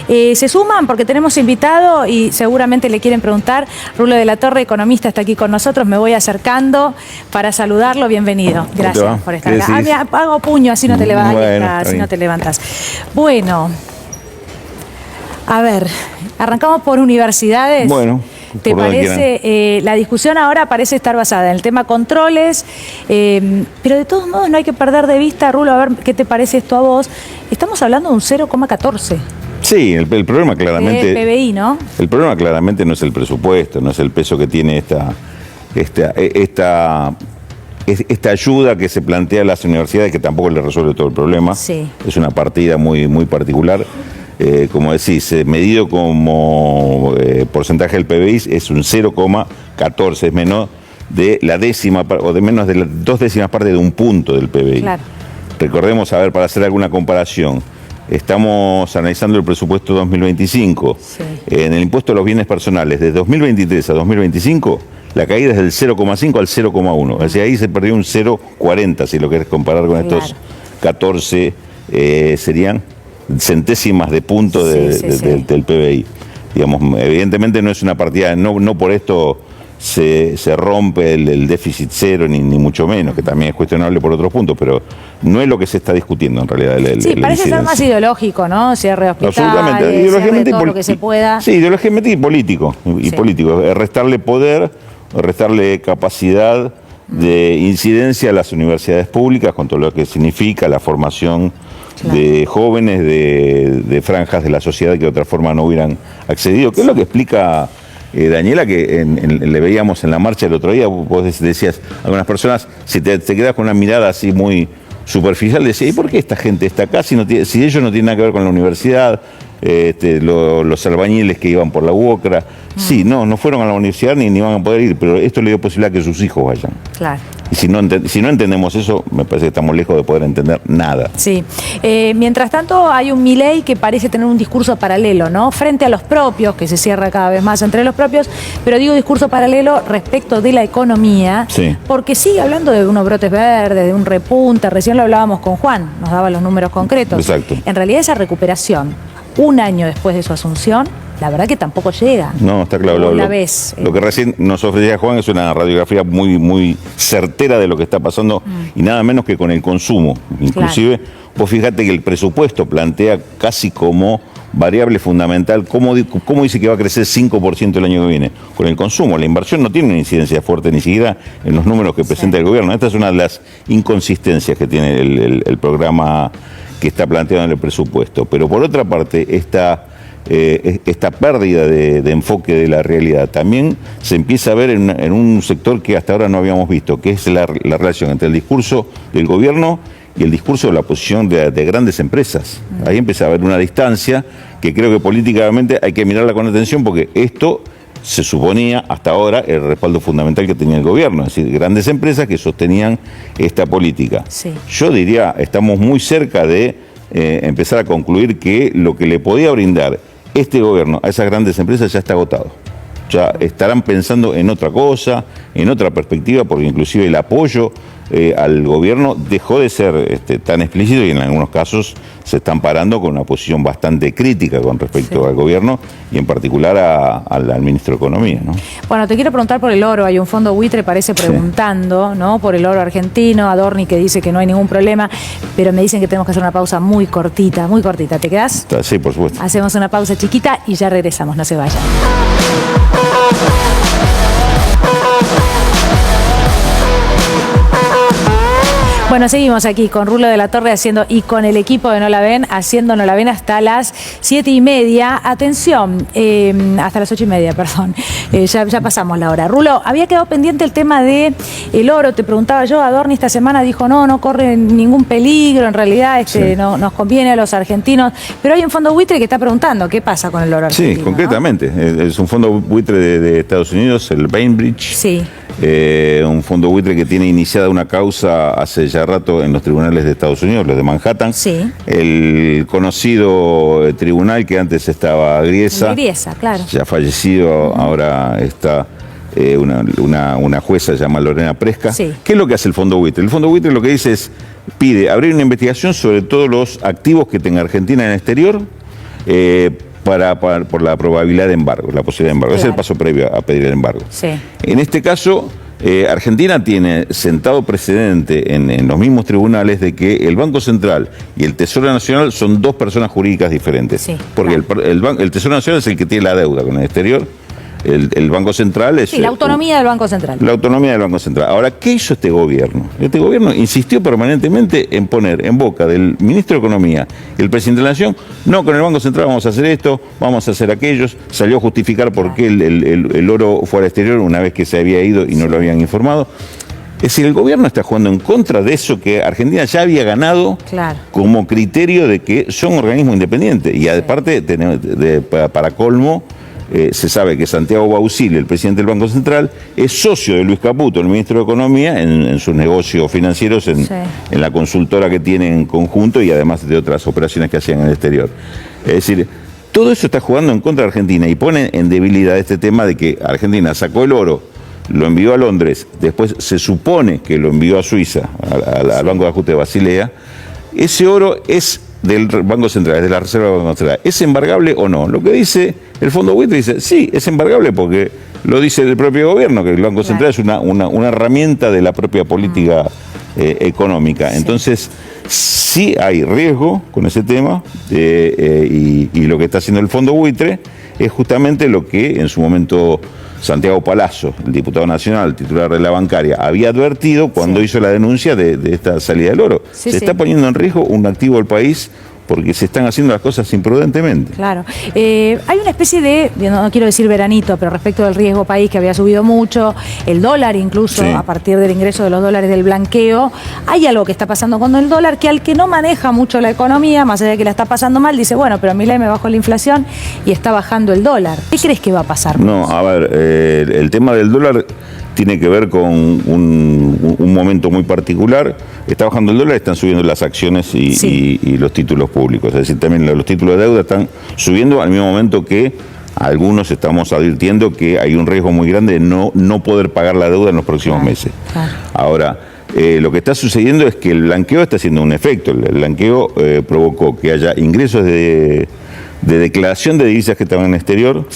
Se suman porque tenemos invitado y seguramente le quieren preguntar. Rulo de la Torre, economista, está aquí con nosotros. Me voy acercando para saludarlo. Bienvenido. Gracias por estar acá. Hago puño, así no te levantas. Bueno, así no te levantas. Bueno, a ver, arrancamos por universidades. Bueno. ¿Te parece? La discusión ahora parece estar basada en el tema controles, pero de todos modos no hay que perder de vista, Rulo, a ver qué te parece esto a vos. Estamos hablando de un 0,14. Sí, el problema claramente... PBI, ¿no? El problema claramente no es el presupuesto, no es el peso que tiene esta ayuda que se plantea a las universidades, que tampoco le resuelve todo el problema. Sí. Es una partida muy, muy particular. Como decís, medido como porcentaje del PBI es un 0,14, es menos de la décima, o de menos de las 2 décimas partes de un punto del PBI. Claro. Recordemos, a ver, para hacer alguna comparación, estamos analizando el presupuesto 2025. Sí. En el impuesto a los bienes personales, de 2023 a 2025, la caída es del 0,5 al 0,1. O sea, ahí se perdió un 0,40, si lo querés comparar con estos 14, serían centésimas de punto del PBI. Digamos, evidentemente no es una partida, no por esto se rompe el déficit cero, ni mucho menos, que también es cuestionable por otros puntos, pero no es lo que se está discutiendo en realidad. Sí, parece ser más ideológico, ¿no? Cierre de hospitales, absolutamente, ideológicamente todo lo que se pueda. Sí, ideológicamente y político, restarle poder, restarle capacidad de incidencia a las universidades públicas con todo lo que significa la formación de jóvenes, de franjas de la sociedad que de otra forma no hubieran accedido, que es lo que explica Daniela, que le veíamos en la marcha el otro día. Vos decías, algunas personas, si te quedas con una mirada así muy superficial, decías, ¿y por qué esta gente está acá si ellos no tienen nada que ver con la universidad? Los albañiles que iban por la UOCRA, sí, no fueron a la universidad ni van a poder ir, pero esto le dio posibilidad que sus hijos vayan. Claro. Y si no entendemos eso, me parece que estamos lejos de poder entender nada. Sí. Mientras tanto, hay un Milei que parece tener un discurso paralelo, ¿no? Frente a los propios, que se cierra cada vez más entre los propios, pero digo discurso paralelo respecto de la economía, porque sigue hablando de unos brotes verdes, de un repunte. Recién lo hablábamos con Juan, nos daba los números concretos. Exacto. En realidad esa recuperación, un año después de su asunción, la verdad que tampoco llega. No, está claro. Lo que recién nos ofrecía Juan es una radiografía muy, muy certera de lo que está pasando y nada menos que con el consumo. Inclusive, vos fíjate que el presupuesto plantea casi como variable fundamental, ¿cómo dice que va a crecer 5% el año que viene? Con el consumo. La inversión no tiene una incidencia fuerte ni siquiera en los números que presenta el gobierno. Esta es una de las inconsistencias que tiene el programa que está planteado en el presupuesto. Pero por otra parte, esta pérdida de enfoque de la realidad también se empieza a ver en un sector que hasta ahora no habíamos visto, que es la relación entre el discurso del gobierno y el discurso de la oposición de grandes empresas. Ahí empieza a haber una distancia que creo que políticamente hay que mirarla con atención, porque esto se suponía hasta ahora el respaldo fundamental que tenía el gobierno, es decir, grandes empresas que sostenían esta política. Sí. Yo diría, estamos muy cerca de empezar a concluir que lo que le podía brindar este gobierno a esas grandes empresas ya está agotado. Ya estarán pensando en otra cosa, en otra perspectiva, porque inclusive el apoyo al gobierno dejó de ser tan explícito y en algunos casos se están parando con una posición bastante crítica con respecto al gobierno y en particular al ministro de Economía, ¿no? Bueno, te quiero preguntar por el oro. Hay un fondo buitre, parece, preguntando, ¿no? Por el oro argentino. Adorni que dice que no hay ningún problema, pero me dicen que tenemos que hacer una pausa muy cortita, muy cortita. ¿Te quedás? Sí, por supuesto. Hacemos una pausa chiquita y ya regresamos, no se vayan. Bueno, seguimos aquí con Rulo de la Torre y con el equipo de No la Ven, haciendo No la Ven hasta las 7:30. Atención, hasta las 8:30, perdón. Ya pasamos la hora. Rulo, había quedado pendiente el tema de el oro. Te preguntaba yo, Adorni esta semana dijo no corre ningún peligro, en realidad no nos conviene a los argentinos. Pero hay un fondo buitre que está preguntando qué pasa con el oro argentino. Sí, concretamente. ¿No? Es un fondo buitre de Estados Unidos, el Bainbridge. Sí. Un fondo buitre que tiene iniciada una causa hace ya rato en los tribunales de Estados Unidos, los de Manhattan. Sí. El conocido tribunal que antes estaba Griesa, claro. Ya fallecido, ahora está una jueza llamada Lorena Presca. Sí. ¿Qué es lo que hace el fondo buitre? El fondo buitre lo que dice es, pide abrir una investigación sobre todos los activos que tenga Argentina en el exterior, por la probabilidad de embargo, la posibilidad de embargo. Claro. Ese es el paso previo a pedir el embargo. Sí. En este caso, Argentina tiene sentado precedente en los mismos tribunales de que el Banco Central y el Tesoro Nacional son dos personas jurídicas diferentes. Sí, porque claro. el Tesoro Nacional es el que tiene la deuda con el exterior. El Banco Central es... Sí, la autonomía del Banco Central. La autonomía del Banco Central. Ahora, ¿qué hizo este gobierno? Este gobierno insistió permanentemente en poner en boca del ministro de Economía y el presidente de la Nación, no, con el Banco Central vamos a hacer esto, vamos a hacer aquello. Salió a justificar por qué el oro fue al exterior una vez que se había ido y no lo habían informado. Es decir, el gobierno está jugando en contra de eso que Argentina ya había ganado como criterio de que son organismos independientes. Y aparte, para colmo, se sabe que Santiago Bauzile, el presidente del Banco Central, es socio de Luis Caputo, el ministro de Economía, en sus negocios financieros, en la consultora que tienen en conjunto y además de otras operaciones que hacían en el exterior. Es decir, todo eso está jugando en contra de Argentina y pone en debilidad este tema de que Argentina sacó el oro, lo envió a Londres, después se supone que lo envió a Suiza, al Banco de Ajuste de Basilea. Ese oro es del Banco Central, es de la Reserva del Banco Central. ¿Es embargable o no? Lo que dice el Fondo Buitre dice, sí, es embargable porque lo dice el propio gobierno, que el Banco Central es una herramienta de la propia política económica. Entonces, sí hay riesgo con ese tema y lo que está haciendo el Fondo Buitre es justamente lo que en su momento Santiago Palazzo, el diputado nacional, titular de la bancaria, había advertido cuando hizo la denuncia de esta salida del oro. Se está poniendo en riesgo un activo del país porque se están haciendo las cosas imprudentemente. Claro. Hay una especie de, no quiero decir veranito, pero respecto del riesgo país que había subido mucho, el dólar incluso, a partir del ingreso de los dólares del blanqueo, hay algo que está pasando con el dólar que al que no maneja mucho la economía, más allá de que la está pasando mal, dice, bueno, pero Milei me bajó la inflación y está bajando el dólar. ¿Qué crees que va a pasar? No, a ver, el tema del dólar tiene que ver con un momento muy particular. Está bajando el dólar, están subiendo las acciones y los títulos públicos. Es decir, también los títulos de deuda están subiendo al mismo momento que algunos estamos advirtiendo que hay un riesgo muy grande de no poder pagar la deuda en los próximos meses. Ahora, lo que está sucediendo es que el blanqueo está haciendo un efecto. El blanqueo provocó que haya ingresos de declaración de divisas que estaban en el exterior.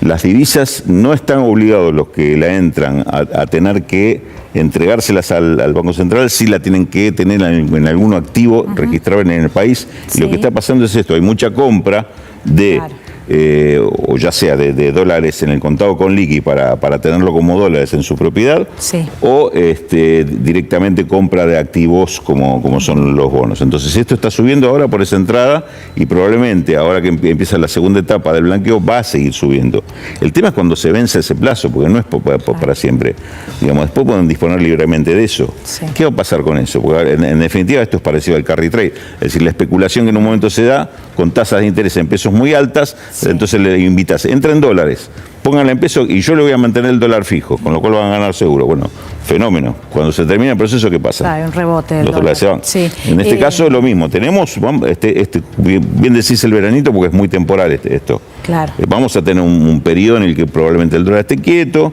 Las divisas no están obligados los que la entran a tener que entregárselas al Banco Central, sí la tienen que tener en algún activo registrado en el país. Y lo que está pasando es esto, hay mucha compra de... o ya sea de dólares en el contado con liqui para tenerlo como dólares en su propiedad, o directamente compra de activos como son los bonos. Entonces esto está subiendo ahora por esa entrada y probablemente ahora que empieza la segunda etapa del blanqueo va a seguir subiendo. El tema es cuando se vence ese plazo, porque no es para siempre. Digamos, después pueden disponer libremente de eso. ¿Qué va a pasar con eso? Porque en definitiva esto es parecido al carry trade, es decir, la especulación que en un momento se da con tasas de interés en pesos muy altas. Entonces le invitas, entra en dólares, pónganla en pesos y yo le voy a mantener el dólar fijo, con lo cual van a ganar seguro. Bueno, fenómeno. Cuando se termina el proceso, ¿qué pasa? Hay un rebote. Los dólares se van. En este caso es lo mismo. Tenemos, bien decís el veranito porque es muy temporal esto. Vamos a tener un periodo en el que probablemente el dólar esté quieto,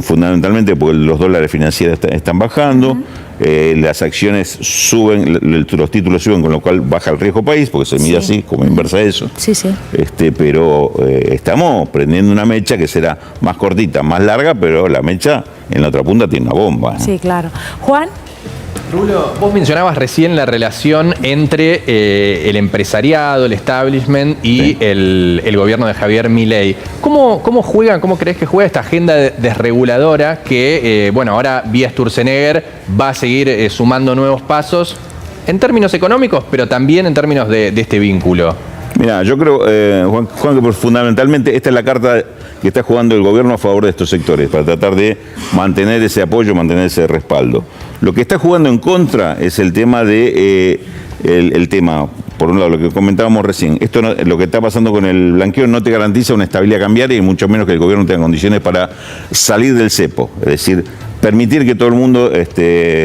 fundamentalmente porque los dólares financieros están bajando. Las acciones suben, los títulos suben, con lo cual baja el riesgo país, porque se mide así, como inversa a eso. Pero estamos prendiendo una mecha que será más cortita, más larga, pero la mecha en la otra punta tiene una bomba. Sí, claro. Juan. Rulo, vos mencionabas recién la relación entre el empresariado, el establishment y el gobierno de Javier Milei. ¿Cómo crees que juega esta agenda desreguladora que, ahora vía Sturzenegger va a seguir sumando nuevos pasos en términos económicos, pero también en términos de este vínculo? Mira, yo creo, Juan, que fundamentalmente esta es la carta que está jugando el gobierno a favor de estos sectores, para tratar de mantener ese apoyo, mantener ese respaldo. Lo que está jugando en contra es el tema de, el tema, por un lado, lo que comentábamos recién, esto lo que está pasando con el blanqueo no te garantiza una estabilidad cambiaria y mucho menos que el gobierno tenga condiciones para salir del cepo, es decir, permitir que todo el mundo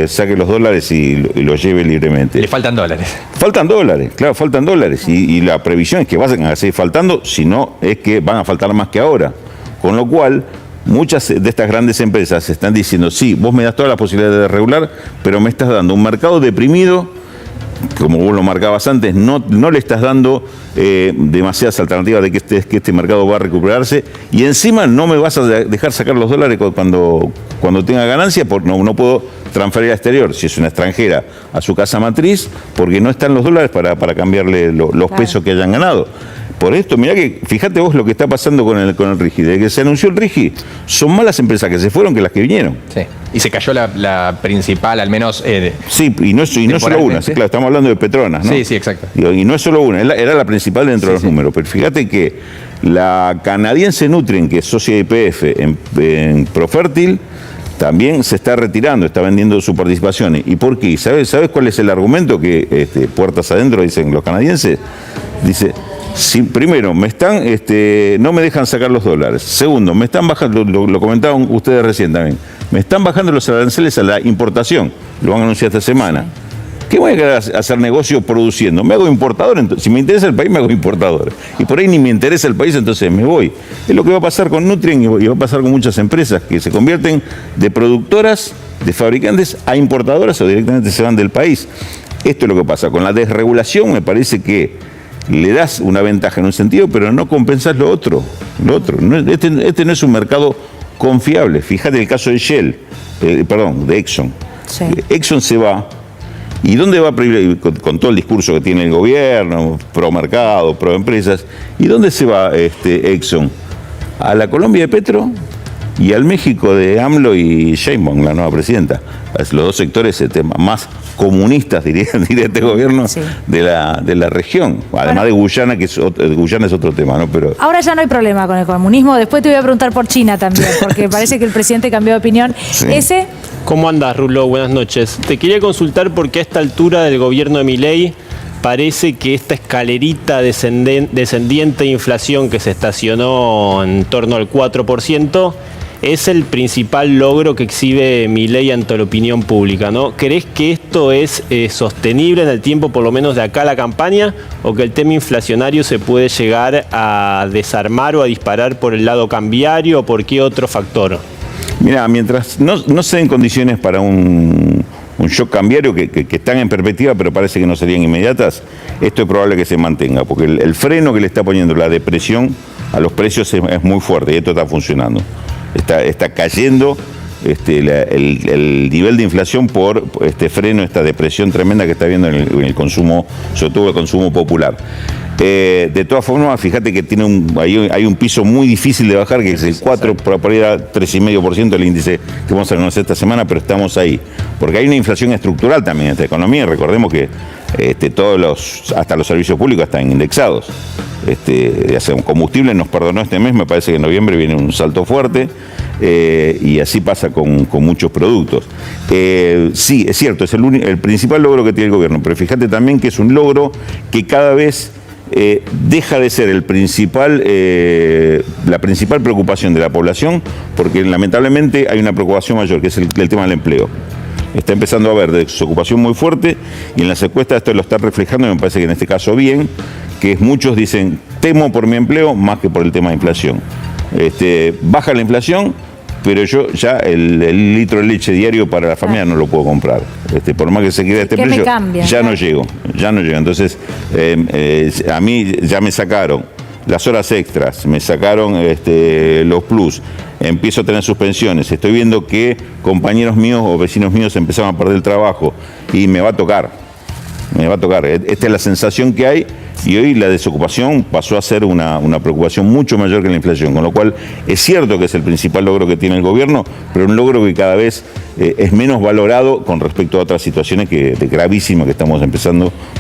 saque los dólares y los lleve libremente. Le faltan dólares. Faltan dólares, claro, faltan dólares. Y la previsión es que van a seguir faltando, si no es que van a faltar más que ahora. Con lo cual, muchas de estas grandes empresas están diciendo, sí, vos me das todas las posibilidades de regular, pero me estás dando un mercado deprimido como vos lo marcabas antes, no le estás dando demasiadas alternativas de que este mercado va a recuperarse, y encima no me vas a dejar sacar los dólares cuando tenga ganancia, porque no puedo transferir al exterior, si es una extranjera, a su casa matriz, porque no están los dólares para cambiarle los pesos que hayan ganado. Por esto, mirá que, fíjate vos lo que está pasando con el RIGI. Desde que se anunció el RIGI, son más las empresas que se fueron que las que vinieron. Sí. Y se cayó la principal, al menos. Sí, y no es solo una. Sí, claro, estamos hablando de Petronas, ¿no? Sí, sí, exacto. Y no es solo una, era la principal dentro de los números. Pero fíjate que la canadiense Nutrien, que es socia de YPF en Profértil, también se está retirando, está vendiendo sus participaciones. ¿Y por qué? ¿Sabes cuál es el argumento que puertas adentro dicen los canadienses? Dice, sí, primero, no me dejan sacar los dólares. Segundo, me están bajando, lo comentaban ustedes recién también, me están bajando los aranceles a la importación. Lo van a anunciar esta semana. ¿Qué voy a querer hacer negocio produciendo? Me hago importador, entonces, si me interesa el país, me hago importador. Y por ahí ni me interesa el país, entonces me voy. Es lo que va a pasar con Nutrien y va a pasar con muchas empresas que se convierten de productoras, de fabricantes, a importadoras o directamente se van del país. Esto es lo que pasa. Con la desregulación me parece que le das una ventaja en un sentido, pero no compensás lo otro. Este no es un mercado confiable. Fíjate el caso de Shell, de Exxon. Sí. Exxon se va. ¿Y dónde va con todo el discurso que tiene el gobierno, pro mercado, pro empresas? ¿Y dónde se va Exxon? A la Colombia de Petro y al México de AMLO y Sheinbaum, la nueva presidenta. Los dos sectores más comunistas, diría este gobierno, sí, de la región. Además de Guyana, Guyana es otro tema, ¿no? Pero ahora ya no hay problema con el comunismo. Después te voy a preguntar por China también, porque parece que el presidente cambió de opinión. Sí. ¿Cómo andás, Rulo? Buenas noches. Te quería consultar porque a esta altura del gobierno de Milei parece que esta escalerita descendiente de inflación que se estacionó en torno al 4% es el principal logro que exhibe Milei ante la opinión pública, ¿no? ¿Crees que esto es sostenible en el tiempo, por lo menos de acá a la campaña, o que el tema inflacionario se puede llegar a desarmar o a disparar por el lado cambiario, o por qué otro factor? Mira, mientras no se den condiciones para un shock cambiario que están en perspectiva, pero parece que no serían inmediatas, esto es probable que se mantenga, porque el freno que le está poniendo la depresión a los precios es muy fuerte y esto está funcionando. Está cayendo el nivel de inflación por este freno, esta depresión tremenda que está habiendo en el consumo, sobre todo el consumo popular. De todas formas, fíjate que hay un piso muy difícil de bajar, que es el 4, por ahí era 3,5% el índice que vamos a conocer esta semana, pero estamos ahí. Porque hay una inflación estructural también en esta economía. Recordemos que hasta los servicios públicos están indexados. Combustible nos perdonó este mes, me parece que en noviembre viene un salto fuerte, y así pasa con muchos productos. Sí, es cierto, es el principal logro que tiene el gobierno, pero fíjate también que es un logro que cada vez deja de ser la principal preocupación de la población, porque lamentablemente hay una preocupación mayor, que es el tema del empleo. Está empezando a haber desocupación muy fuerte, y en las encuestas esto lo está reflejando, y me parece que en este caso bien, que muchos dicen, temo por mi empleo más que por el tema de inflación. Baja la inflación, pero yo ya el litro de leche diario para la familia no lo puedo comprar. Por más que se quede este precio, ya no llego. Entonces, a mí ya me sacaron las horas extras, me sacaron los plus, empiezo a tener suspensiones, estoy viendo que compañeros míos o vecinos míos empezaron a perder el trabajo y me va a tocar. Esta es la sensación que hay, y hoy la desocupación pasó a ser una preocupación mucho mayor que la inflación, con lo cual es cierto que es el principal logro que tiene el gobierno, pero un logro que cada vez es menos valorado con respecto a otras situaciones gravísimas que estamos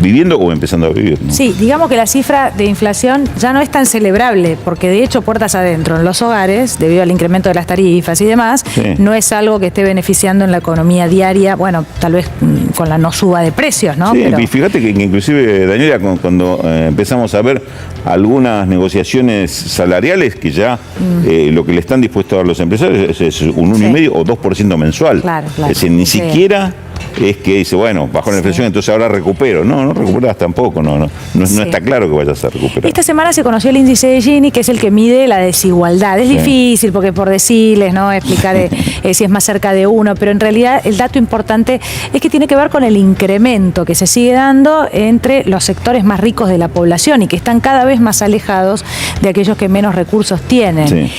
viviendo o empezando a vivir, ¿no? Sí, digamos que la cifra de inflación ya no es tan celebrable, porque de hecho puertas adentro en los hogares, debido al incremento de las tarifas y demás, sí, no es algo que esté beneficiando en la economía diaria, bueno, tal vez con la no suba de precios, ¿no? Sí, pero y fíjate que inclusive, Daniela, cuando empezamos a ver algunas negociaciones salariales que ya lo que le están dispuestos a dar los empresarios es un 1,5 o 2% mensual. Claro. Es decir, ni siquiera es que dice, bueno, bajó la inflación, entonces ahora recupero. No recuperas tampoco, no está claro que vayas a recuperar. Esta semana se conoció el índice de Gini, que es el que mide la desigualdad. Es difícil porque por deciles, ¿no? Explicar si es más cerca de 1, pero en realidad el dato importante es que tiene que ver con el incremento que se sigue dando entre los sectores más ricos de la población y que están cada vez más alejados de aquellos que menos recursos tienen. Sí.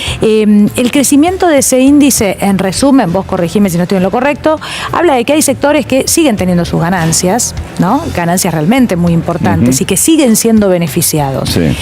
El crecimiento de ese índice, en resumen, vos corregime si no estoy en lo correcto, habla de que hay sectores que siguen teniendo sus ganancias, ¿no? Ganancias realmente muy importantes y que siguen siendo beneficiados. Sí.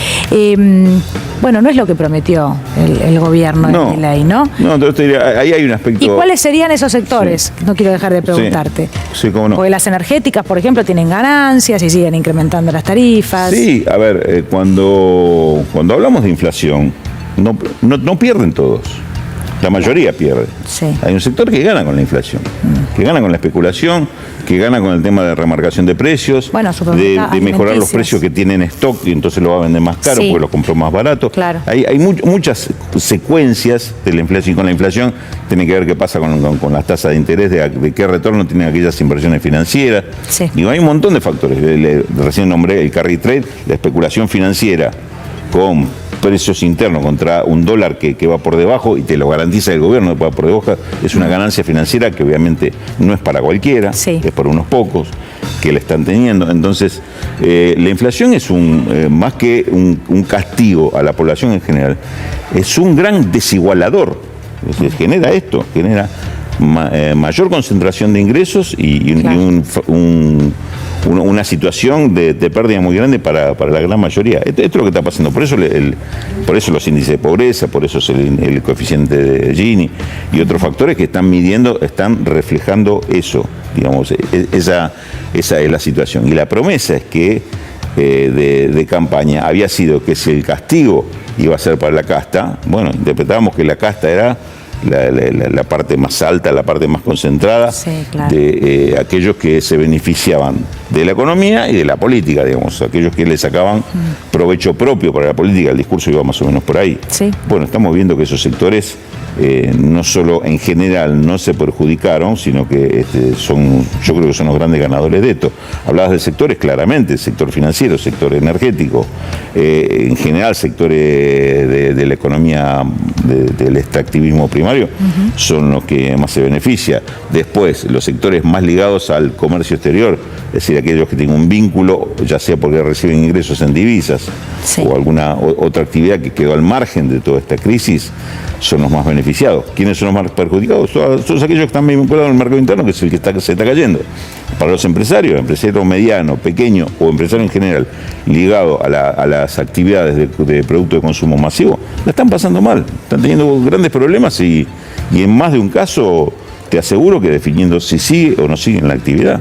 Bueno, no es lo que prometió el gobierno de Milei, ¿no? No, entonces te diría, ahí hay un aspecto... ¿Y cuáles serían esos sectores? Sí. No quiero dejar de preguntarte. Sí, cómo no. Porque las energéticas, por ejemplo, tienen ganancias y siguen incrementando las tarifas. Sí, a ver, cuando hablamos de inflación, no pierden todos. La mayoría pierde. Sí. Hay un sector que gana con la inflación, que gana con la especulación, que gana con el tema de remarcación de precios, bueno, de mejorar los precios que tienen en stock y entonces lo va a vender más caro porque lo compró más barato. Claro. Hay muchas secuencias de la inflación y con la inflación tiene que ver qué pasa con las tasas de interés, de qué retorno tienen aquellas inversiones financieras. Sí. Y hay un montón de factores. Recién nombré el carry trade, la especulación financiera con precios internos contra un dólar que va por debajo y te lo garantiza el gobierno que va por debajo, es una ganancia financiera que obviamente no es para cualquiera, es para unos pocos que la están teniendo. Entonces, la inflación es más que un castigo a la población en general, es un gran desigualador. Es decir, genera mayor concentración de ingresos y una situación de pérdida muy grande para la gran mayoría. Esto es lo que está pasando. Por eso los índices de pobreza, por eso es el coeficiente de Gini y otros factores que están reflejando eso. Digamos, esa es la situación. Y la promesa es que de campaña había sido que si el castigo iba a ser para la casta, bueno, interpretábamos que la casta era la parte más alta, la parte más concentrada de aquellos que se beneficiaban de la economía y de la política, digamos, aquellos que le sacaban provecho propio para la política. El discurso iba más o menos por ahí. Sí. Bueno, estamos viendo que esos sectores no solo en general no se perjudicaron, sino que yo creo que son los grandes ganadores de esto. Hablabas de sectores, claramente, el sector financiero, el sector energético, en general sectores de la economía del extractivismo primario son los que más se benefician. Después, los sectores más ligados al comercio exterior, es decir, aquellos que tienen un vínculo, ya sea porque reciben ingresos en divisas o alguna otra actividad que quedó al margen de toda esta crisis, son los más beneficiados. ¿Quiénes son los más perjudicados? Todos aquellos que están vinculados al mercado interno, que es el que se está cayendo. Para los empresarios mediano, pequeño o empresario en general, ligado a las actividades de producto de consumo masivo, la están pasando mal. Están teniendo grandes problemas y en más de un caso te aseguro que definiendo si sigue o no sigue en la actividad.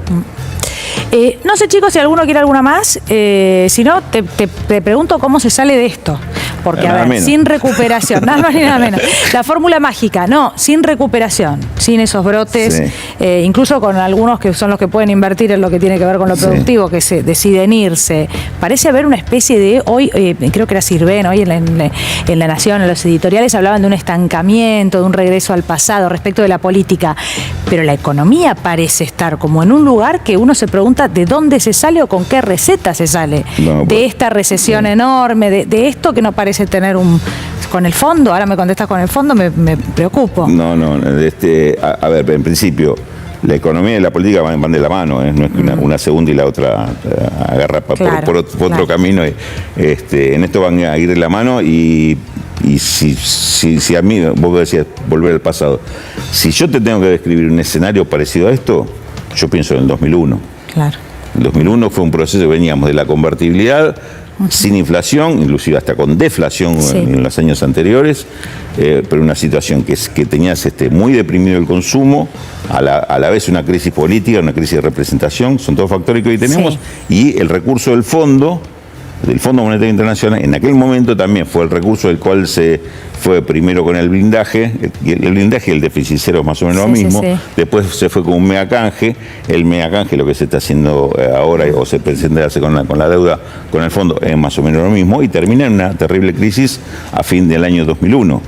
No sé, chicos, si alguno quiere alguna más. Si no, te pregunto cómo se sale de esto. Porque, a ver, menos. Sin recuperación, nada más ni nada menos. La fórmula mágica, no, sin recuperación, sin esos brotes, incluso con algunos que son los que pueden invertir en lo que tiene que ver con lo productivo, que se deciden irse. Parece haber una especie de, hoy, creo que era Sirven, hoy en La Nación, en los editoriales, hablaban de un estancamiento, de un regreso al pasado respecto de la política. Pero la economía parece estar como en un lugar que uno se pregunta de dónde se sale o con qué receta se sale de esta recesión enorme, de esto que no parece tener con el fondo. Ahora me contestas con el fondo, me preocupo. No, a ver, en principio la economía y la política van de la mano, no es que una segunda y la otra agarra por otro camino. En esto van a ir de la mano y si a mí, vos decías volver al pasado, si yo te tengo que describir un escenario parecido a esto, yo pienso en el 2001. Claro. El 2001 fue un proceso, veníamos de la convertibilidad, sin inflación, inclusive hasta con deflación en los años anteriores, pero una situación que tenías muy deprimido el consumo, a la vez una crisis política, una crisis de representación, son todos factores que hoy tenemos, y el recurso del Fondo Monetario Internacional, en aquel momento también fue el recurso del cual se fue primero con el blindaje, el blindaje y el déficit cero es más o menos lo mismo, después se fue con un mega canje, el mega canje, lo que se está haciendo ahora o se pretende hacer con la deuda con el fondo es más o menos lo mismo y termina en una terrible crisis a fin del año 2001.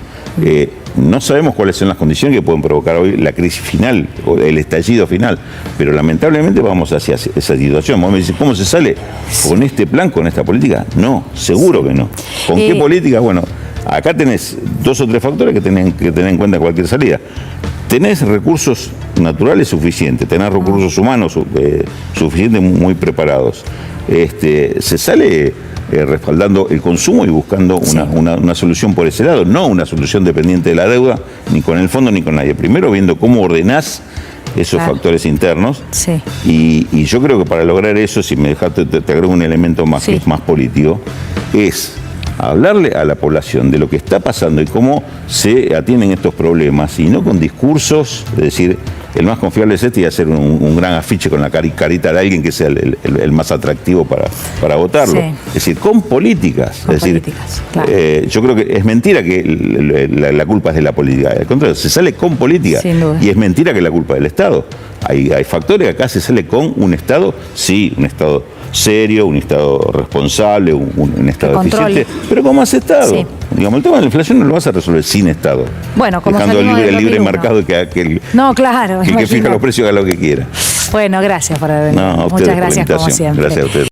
no sabemos cuáles son las condiciones que pueden provocar hoy la crisis final o el estallido final, pero lamentablemente vamos hacia esa situación. Vos me decís, ¿cómo se sale con este plan, con esta política? No, seguro que no. ¿Con qué política? Bueno, acá tenés 2 o 3 factores que tenés que tener en cuenta en cualquier salida. Tenés recursos naturales suficientes, tenés recursos humanos suficientes, muy preparados. Se sale respaldando el consumo y buscando una solución por ese lado, no una solución dependiente de la deuda, ni con el fondo ni con nadie. Primero viendo cómo ordenás esos factores internos. Sí. Y yo creo que para lograr eso, si me dejaste, te agrego un elemento más, que es más político, es hablarle a la población de lo que está pasando y cómo se atienden estos problemas, y no con discursos, es decir, el más confiable es y hacer un gran afiche con la carita de alguien que sea el más atractivo para votarlo. Sí. Es decir, con políticas. Con es decir, políticas, claro. Yo creo que es mentira que la culpa es de la política. Al contrario, se sale con política. Sin duda. Y es mentira que la culpa es del Estado. Hay factores, acá se sale con un Estado, sí, un Estado serio, un Estado responsable, un Estado eficiente, pero con más Estado. Sí. Digamos, el tema de la inflación no lo vas a resolver sin Estado. Bueno, como dejando salimos del el libre 2001. mercado y que No, claro. el que fija imagino. los precios haga lo que quiera. Bueno, gracias por haber venido. No, a ustedes Muchas por la gracias como invitación. siempre. Gracias a ustedes.